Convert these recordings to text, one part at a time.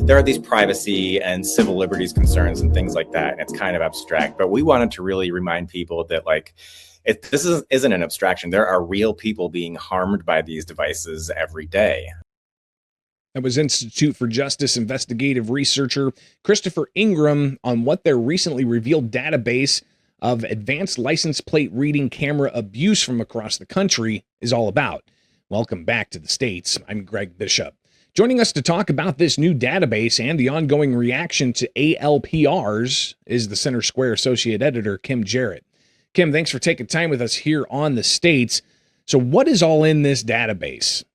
there are these privacy and civil liberties concerns and things like that. And it's kind of abstract, but we wanted to really remind people that this isn't an abstraction. There are real people being harmed by these devices every day. That was Institute for Justice investigative researcher Christopher Ingram on what their recently revealed database of advanced license plate reading camera abuse from across the country is all about. Welcome back to the States. I'm Greg Bishop. Joining us to talk about this new database and the ongoing reaction to ALPRs is the Center Square Associate Editor, Kim Jarrett. Kim, thanks for taking time with us here on the States. So what is all in this database?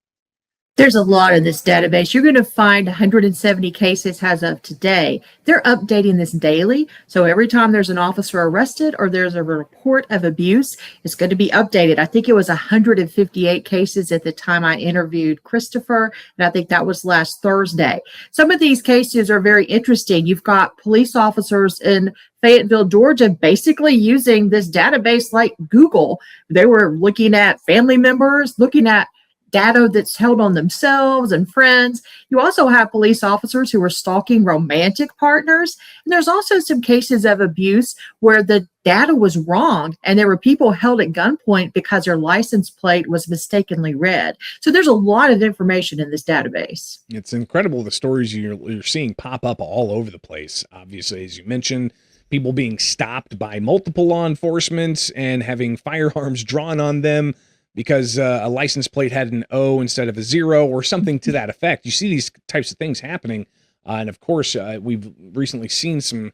There's a lot in this database. You're going to find 170 cases as of today. They're updating this daily. So every time there's an officer arrested or there's a report of abuse, it's going to be updated. I think it was 158 cases at the time I interviewed Christopher, and I think that was last Thursday. Some of these cases are very interesting. You've got police officers in Fayetteville, Georgia, basically using this database like Google. They were looking at family members, looking at data that's held on themselves and friends. You also have police officers who are stalking romantic partners. And there's also some cases of abuse where the data was wrong and there were people held at gunpoint because their license plate was mistakenly read. So there's a lot of information in this database. It's incredible the stories you're seeing pop up all over the place. Obviously, as you mentioned, people being stopped by multiple law enforcement and having firearms drawn on them because a license plate had an O instead of a 0 or something to that effect. You see these types of things happening. And of course, we've recently seen some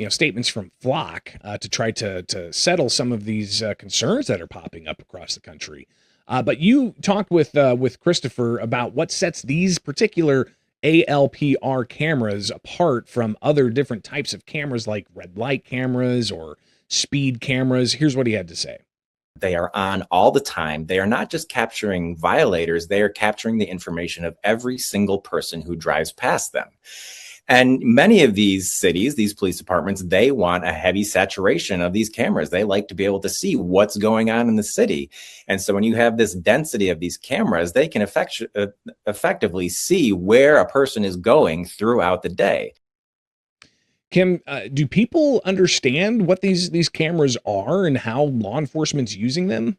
statements from Flock to try to settle some of these concerns that are popping up across the country. But you talked with Christopher about what sets these particular ALPR cameras apart from other different types of cameras like red light cameras or speed cameras. Here's what he had to say. They are on all the time. They are not just capturing violators, they are capturing the information of every single person who drives past them. And many of these cities, these police departments, they want a heavy saturation of these cameras. They like to be able to see what's going on in the city. And so when you have this density of these cameras, they can effectively see where a person is going throughout the day. Kim, do people understand what these cameras are and how law enforcement's using them?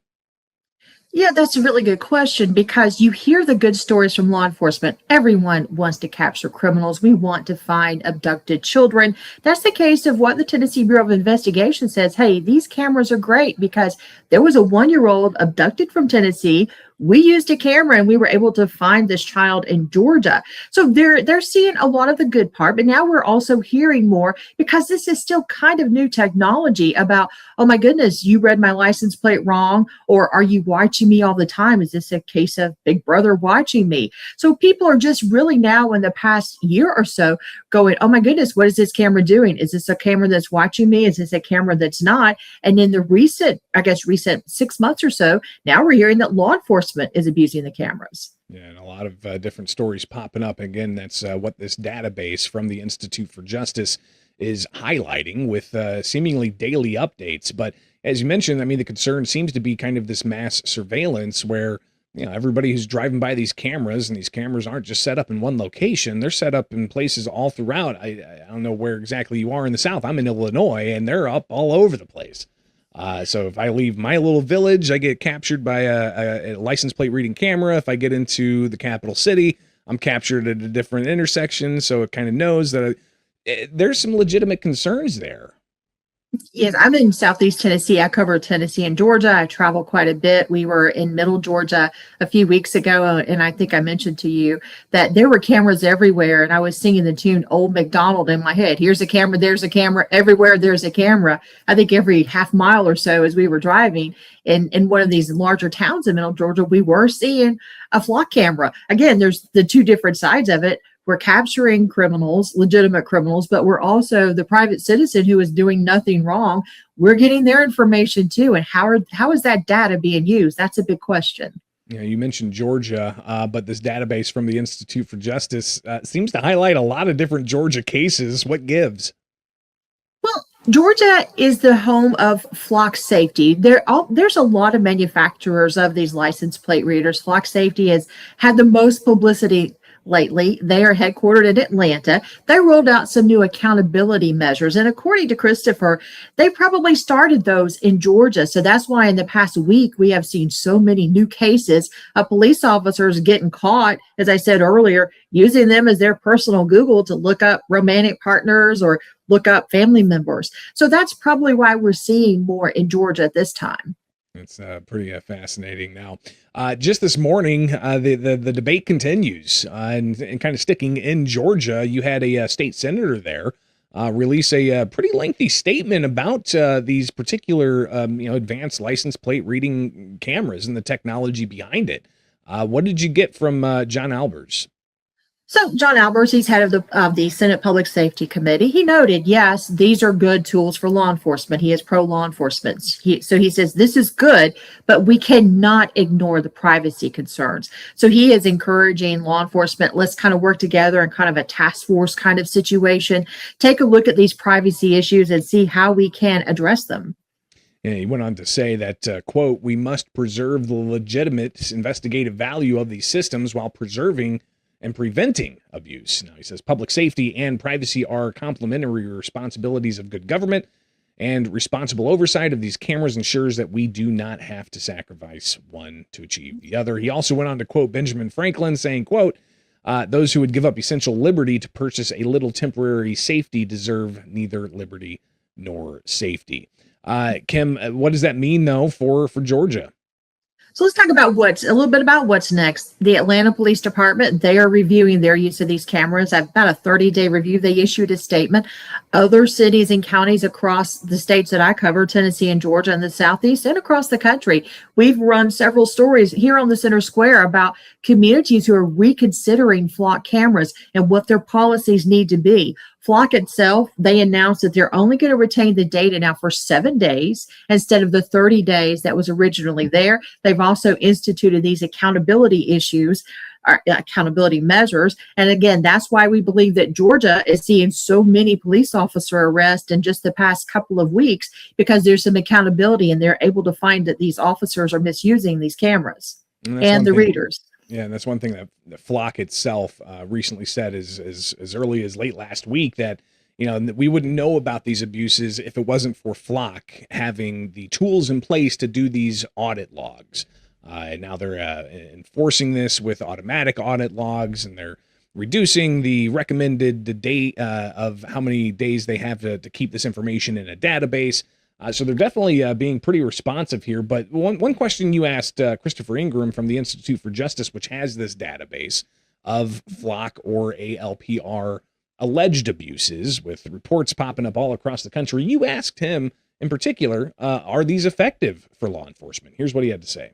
Yeah, that's a really good question because you hear the good stories from law enforcement. Everyone wants to capture criminals. We want to find abducted children. That's the case of what the Tennessee Bureau of Investigation says. Hey, these cameras are great because there was a 1-year-old abducted from Tennessee. We used a camera and we were able to find this child in Georgia. So they're seeing a lot of the good part, but now we're also hearing more because this is still kind of new technology about, oh my goodness, you read my license plate wrong, or are you watching me all the time? Is this a case of Big Brother watching me? So people are just really now in the past year or so going, oh my goodness, what is this camera doing? Is this a camera that's watching me? Is this a camera that's not? And in the recent 6 months or so, now we're hearing that law enforcement is abusing the cameras. Yeah, and a lot of different stories popping up. Again, that's what this database from the Institute for Justice is highlighting with seemingly daily updates. But as you mentioned, I mean, the concern seems to be kind of this mass surveillance where, everybody who's driving by these cameras, and these cameras aren't just set up in one location. They're set up in places all throughout. I don't know where exactly you are in the South. I'm in Illinois, and they're up all over the place. So if I leave my little village, I get captured by a license plate reading camera. If I get into the capital city, I'm captured at a different intersection. So it kind of knows that there's some legitimate concerns there. Yes, I'm in Southeast Tennessee. I cover Tennessee and Georgia. I travel quite a bit. We were in Middle Georgia a few weeks ago, and I think I mentioned to you that there were cameras everywhere, and I was singing the tune Old MacDonald in my head. Here's a camera, there's a camera, everywhere there's a camera. I think every half mile or so as we were driving in one of these larger towns in Middle Georgia, we were seeing a flock camera. Again, there's the two different sides of it. We're capturing criminals, legitimate criminals, but we're also the private citizen who is doing nothing wrong. We're getting their information too. And how is that data being used? That's a big question. You mentioned Georgia, but this database from the Institute for Justice seems to highlight a lot of different Georgia cases. What gives? Well, Georgia is the home of Flock Safety. There's a lot of manufacturers of these license plate readers. Flock Safety has had the most publicity lately. They are headquartered in Atlanta. They rolled out some new accountability measures. And according to Christopher, they probably started those in Georgia. So that's why in the past week, we have seen so many new cases of police officers getting caught, as I said earlier, using them as their personal Google to look up romantic partners or look up family members. So that's probably why we're seeing more in Georgia at this time. It's pretty fascinating. Now, just this morning, the debate continues, and kind of sticking in Georgia. You had a state senator there release a pretty lengthy statement about these particular, advanced license plate reading cameras and the technology behind it. What did you get from John Albers? So John Albers, he's head of the Senate Public Safety Committee. He noted, yes, these are good tools for law enforcement. He is pro law enforcement. So he says this is good, but we cannot ignore the privacy concerns. So he is encouraging law enforcement, let's kind of work together in kind of a task force kind of situation. Take a look at these privacy issues and see how we can address them. And he went on to say that, quote, we must preserve the legitimate investigative value of these systems while preserving and preventing abuse. Now, he says public safety and privacy are complementary responsibilities of good government, and responsible oversight of these cameras ensures that we do not have to sacrifice one to achieve the other. He also went on to quote Benjamin Franklin saying, quote, those who would give up essential liberty to purchase a little temporary safety deserve neither liberty nor safety. Kim, what does that mean, though, for Georgia? So let's talk about a little bit about what's next. The Atlanta Police Department, they are reviewing their use of these cameras. About a 30-day review. They issued a statement. Other cities and counties across the states that I cover, Tennessee and Georgia and the Southeast and across the country, we've run several stories here on the Center Square about communities who are reconsidering flock cameras and what their policies need to be. Flock itself, they announced that they're only going to retain the data now for 7 days instead of the 30 days that was originally there. They've also instituted these accountability issues, or accountability measures. And again, that's why we believe that Georgia is seeing so many police officer arrests in just the past couple of weeks, because there's some accountability and they're able to find that these officers are misusing these cameras and the readers. Yeah, and that's one thing that the Flock itself recently said as early as late last week that, we wouldn't know about these abuses if it wasn't for Flock having the tools in place to do these audit logs. And now they're enforcing this with automatic audit logs, and they're reducing the recommended date of how many days they have to keep this information in a database. So they're definitely being pretty responsive here. But one question you asked Christopher Ingram from the Institute for Justice, which has this database of Flock or ALPR alleged abuses with reports popping up all across the country. You asked him in particular, are these effective for law enforcement? Here's what he had to say.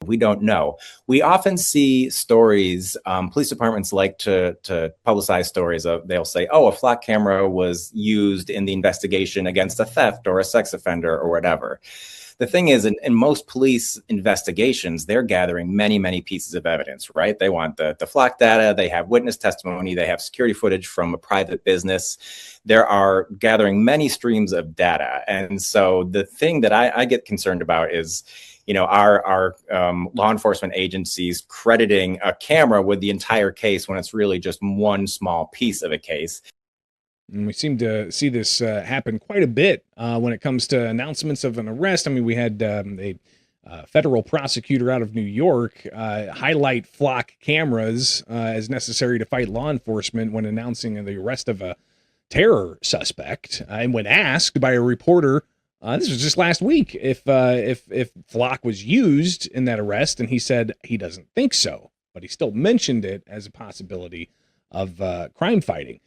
We don't know. We often see stories, police departments like to publicize stories of, they'll say, oh, a flock camera was used in the investigation against a theft or a sex offender or whatever. The thing is, in most police investigations, they're gathering many, many pieces of evidence, right? They want the flock data, they have witness testimony, they have security footage from a private business. There are gathering many streams of data. And so the thing that I get concerned about is, our law enforcement agencies crediting a camera with the entire case when it's really just one small piece of a case. And we seem to see this happen quite a bit when it comes to announcements of an arrest. I mean, we had a federal prosecutor out of New York highlight flock cameras as necessary to fight law enforcement when announcing the arrest of a terror suspect. And when asked by a reporter, this was just last week, if flock was used in that arrest, and he said he doesn't think so, but he still mentioned it as a possibility of crime fighting.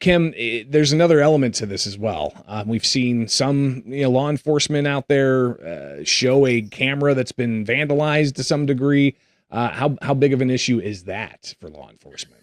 Kim, there's another element to this as well. We've seen some law enforcement out there show a camera that's been vandalized to some degree. How big of an issue is that for law enforcement?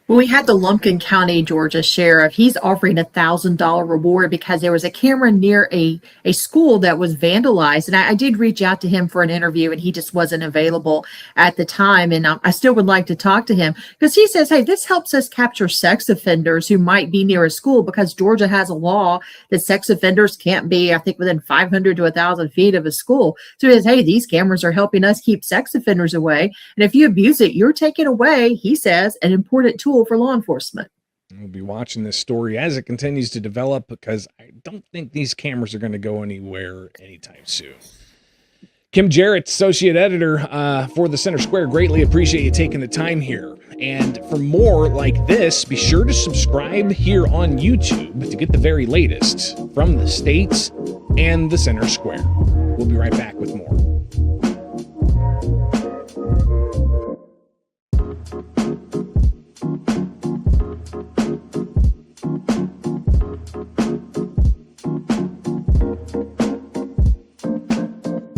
When we had the Lumpkin County, Georgia sheriff, he's offering $1,000 reward because there was a camera near a school that was vandalized. And I did reach out to him for an interview and he just wasn't available at the time. And I still would like to talk to him because he says, hey, this helps us capture sex offenders who might be near a school because Georgia has a law that sex offenders can't be, I think, within 500 to 1,000 feet of a school. So he says, hey, these cameras are helping us keep sex offenders away. And if you abuse it, you're taking away, he says, an important tool for law enforcement. We'll be watching this story as it continues to develop because I don't think these cameras are going to go anywhere anytime soon. Kim Jarrett, associate editor for the Center Square. Greatly appreciate you taking the time here. And for more like this, be sure to subscribe here on YouTube to get the very latest from the States and the Center Square. We'll be right back with more.